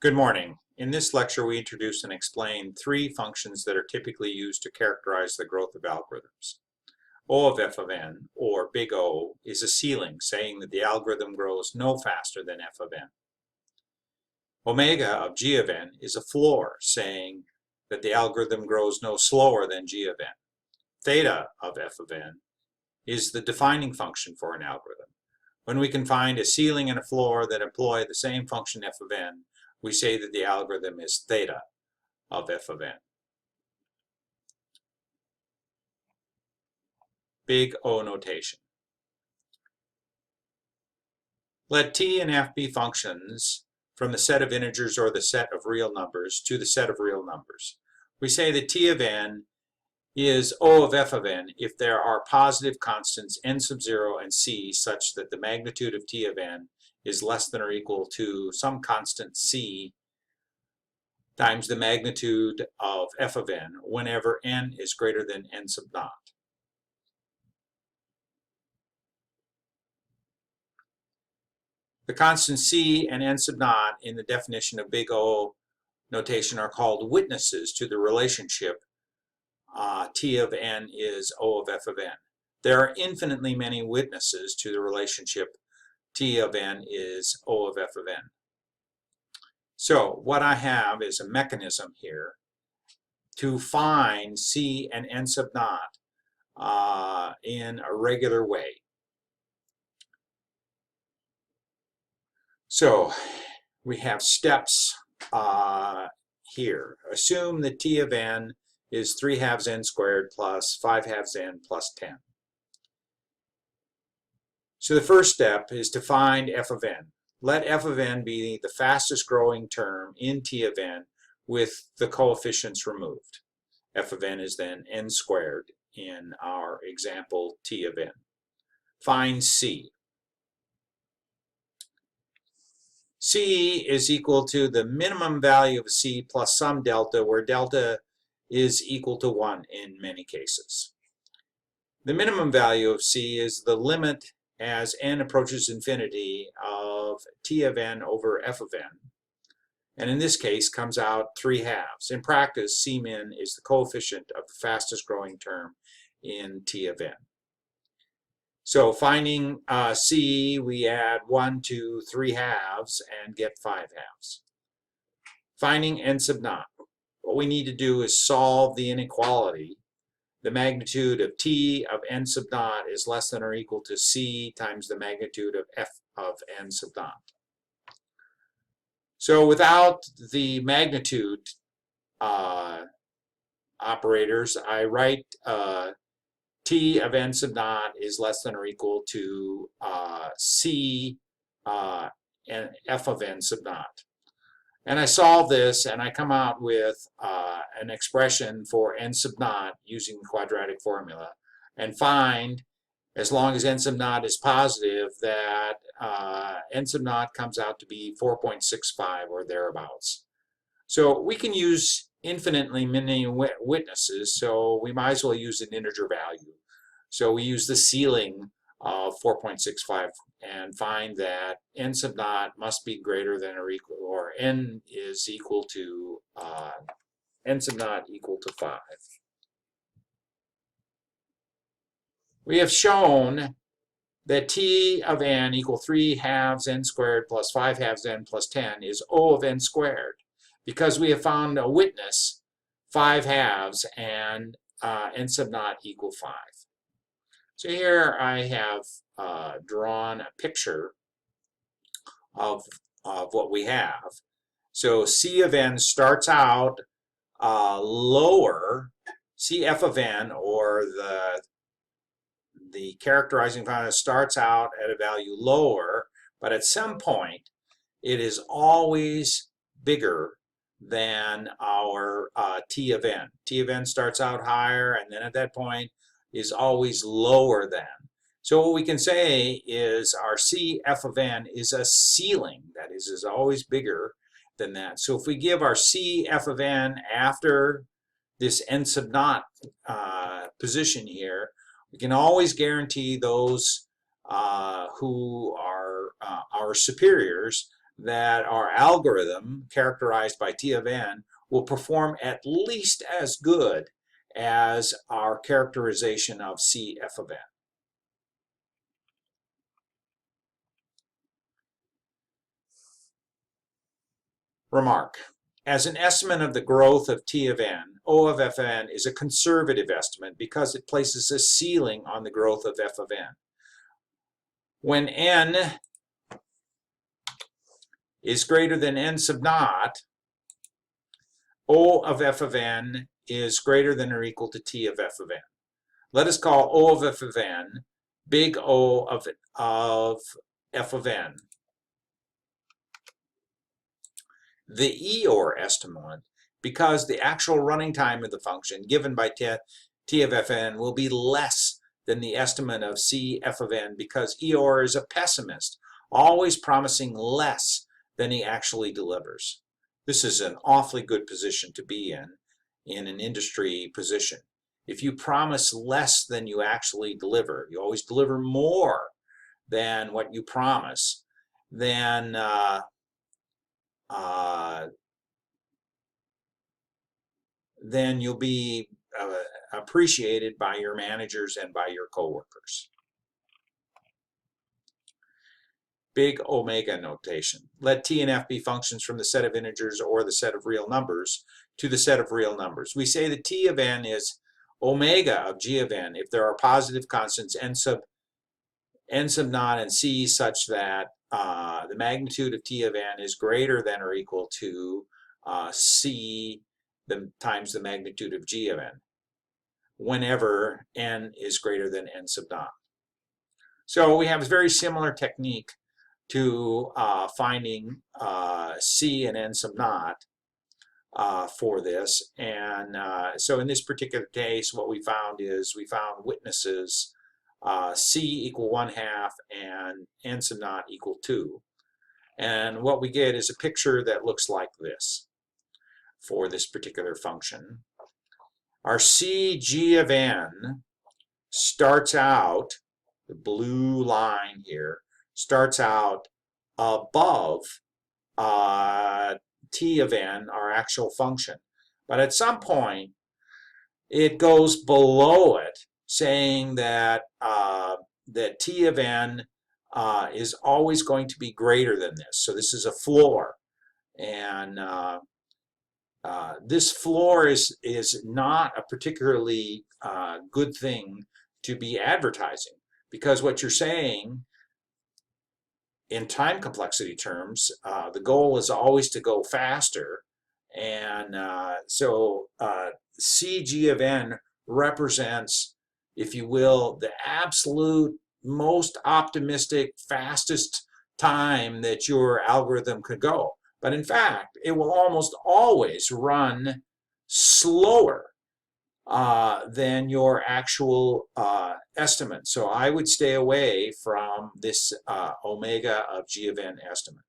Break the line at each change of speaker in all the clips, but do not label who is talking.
Good morning. In this lecture, we introduce and explain three functions that are typically used to characterize the growth of algorithms. O of f of n, or big O, is a ceiling saying that the algorithm grows no faster than f of n. Omega of g of n is a floor saying that the algorithm grows no slower than g of n. Theta of f of n is the defining function for an algorithm. When we can find a ceiling and a floor that employ the same function f of n, we say that the algorithm is theta of f of n. Big O notation. Let t and f be functions from the set of integers or the set of real numbers to the set of real numbers. We say that t of n is O of f of n if there are positive constants n sub 0 and c such that the magnitude of t of n is less than or equal to some constant c times the magnitude of f of n whenever n is greater than n sub naught. The constants c and n sub naught in the definition of big O notation are called witnesses to the relationship t of n is O of f of n. There are infinitely many witnesses to the relationship t of n is O of f of n. So what I have is a mechanism here to find c and n sub naught in a regular way. So we have steps here. Assume that t of n is 3/2 n squared plus 5/2 n plus 10. So the first step is to find f of n. Let f of n be the fastest growing term in t of n with the coefficients removed. F of n is then n squared in our example t of n. Find c. C is equal to the minimum value of C plus some delta, where delta is equal to 1 in many cases. The minimum value of C is the limit as n approaches infinity of t of n over f of n, and in this case comes out 3/2. In practice, C min is the coefficient of the fastest growing term in t of n. So finding c, we add 1 to 3/2 and get 5/2. Finding n sub naught. What we need to do is solve the inequality. The magnitude of t of n sub naught is less than or equal to c times the magnitude of f of n sub naught. So without the magnitude operators, I write t of n sub naught is less than or equal to c and f of n sub naught. And I solve this and I come out with an expression for n sub naught using the quadratic formula, and find, as long as n sub naught is positive, that n sub naught comes out to be 4.65 or thereabouts. So we can use infinitely many witnesses, so we might as well use an integer value. So we use the ceiling of 4.65 and find that n sub naught must be greater than or equal, or n is equal to n sub naught equal to 5. We have shown that t of n equal 3/2 n squared plus 5/2 n plus 10 is O of n squared, because we have found a witness 5/2 and n sub naught equal 5. So here I have drawn a picture of what we have. So c of n starts out lower. C f of n, or the characterizing function, starts out at a value lower, but at some point it is always bigger than our t of n. T of n starts out higher, and then at that point is always lower than. So what we can say is our c f of n is a ceiling, that is always bigger than that. So if we give our c f of n after this n sub naught position here, we can always guarantee those who are our superiors that our algorithm, characterized by T of n, will perform at least as good as our characterization of CF of n. Remark. As an estimate of the growth of T of n, O of f of n is a conservative estimate because it places a ceiling on the growth of f of n. When n is greater than n sub naught, O of f of n is greater than or equal to T of f of n. Let us call O of f of n big O of f of n the EOR estimate, because the actual running time of the function given by T of f of n will be less than the estimate of C f of n, because EOR is a pessimist, always promising less than he actually delivers. This is an awfully good position to be in an industry position. If you promise less than you actually deliver, you always deliver more than what you promise, then you'll be appreciated by your managers and by your coworkers. Big omega notation. Let T and F be functions from the set of integers or the set of real numbers to the set of real numbers. We say that T of n is omega of G of n if there are positive constants n sub naught and C such that the magnitude of T of n is greater than or equal to C times the magnitude of G of n, whenever n is greater than n sub naught. So we have a very similar technique to finding C and n sub naught for this. And so in this particular case, what we found is we found witnesses C equal 1/2 and n sub naught equal 2. And what we get is a picture that looks like this for this particular function. Our CG of n starts out, the blue line here, starts out above T of n, our actual function. But at some point, it goes below it, saying that that T of n is always going to be greater than this. So this is a floor. And this floor is not a particularly good thing to be advertising, because what you're saying in time complexity terms, the goal is always to go faster. And so CG of n represents, if you will, the absolute most optimistic, fastest time that your algorithm could go. But in fact, it will almost always run slower than your actual estimate. So I would stay away from this omega of G of n estimate.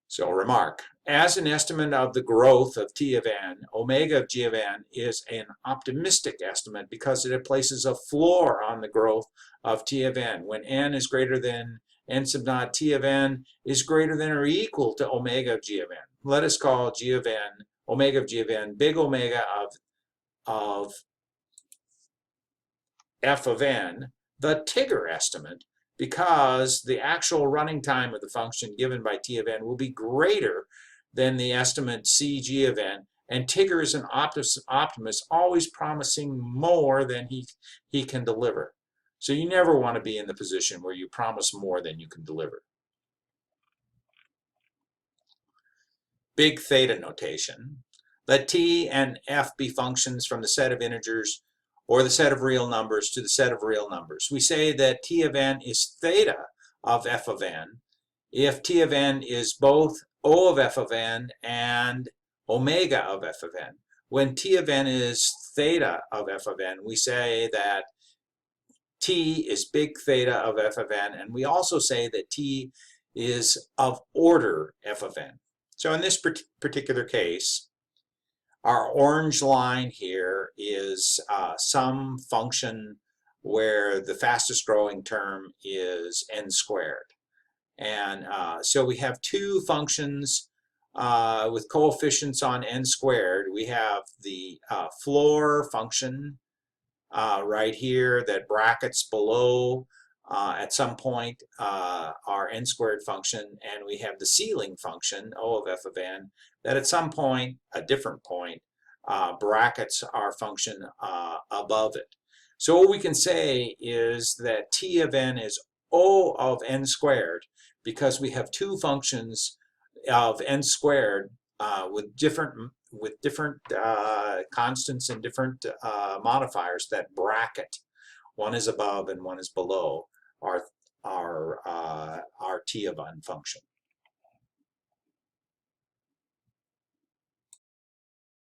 So remark, as an estimate of the growth of T of n, omega of G of n is an optimistic estimate because it places a floor on the growth of T of n. When n is greater than n sub naught, T of n is greater than or equal to omega of G of n. Let us call G of n, omega of G of n, big omega of f of n, the Tigger estimate, because the actual running time of the function given by T of n will be greater than the estimate CG of n, and Tigger is an optimist, always promising more than he can deliver. So you never want to be in the position where you promise more than you can deliver. Big theta notation. Let T and F be functions from the set of integers or the set of real numbers to the set of real numbers. We say that T of n is theta of f of n if T of n is both O of f of n and omega of f of n. When T of n is theta of f of n, we say that T is big theta of f of n, and we also say that T is of order f of n. So in this particular case, our orange line here is some function where the fastest growing term is n squared. And so we have two functions with coefficients on n squared. We have the floor function right here that brackets below at some point our n squared function, and we have the ceiling function, O of f of n, that at some point, a different point, brackets our function above it. So what we can say is that t of n is O of n squared because we have two functions of n squared with different constants and different modifiers that bracket. One is above and one is below our t of n function.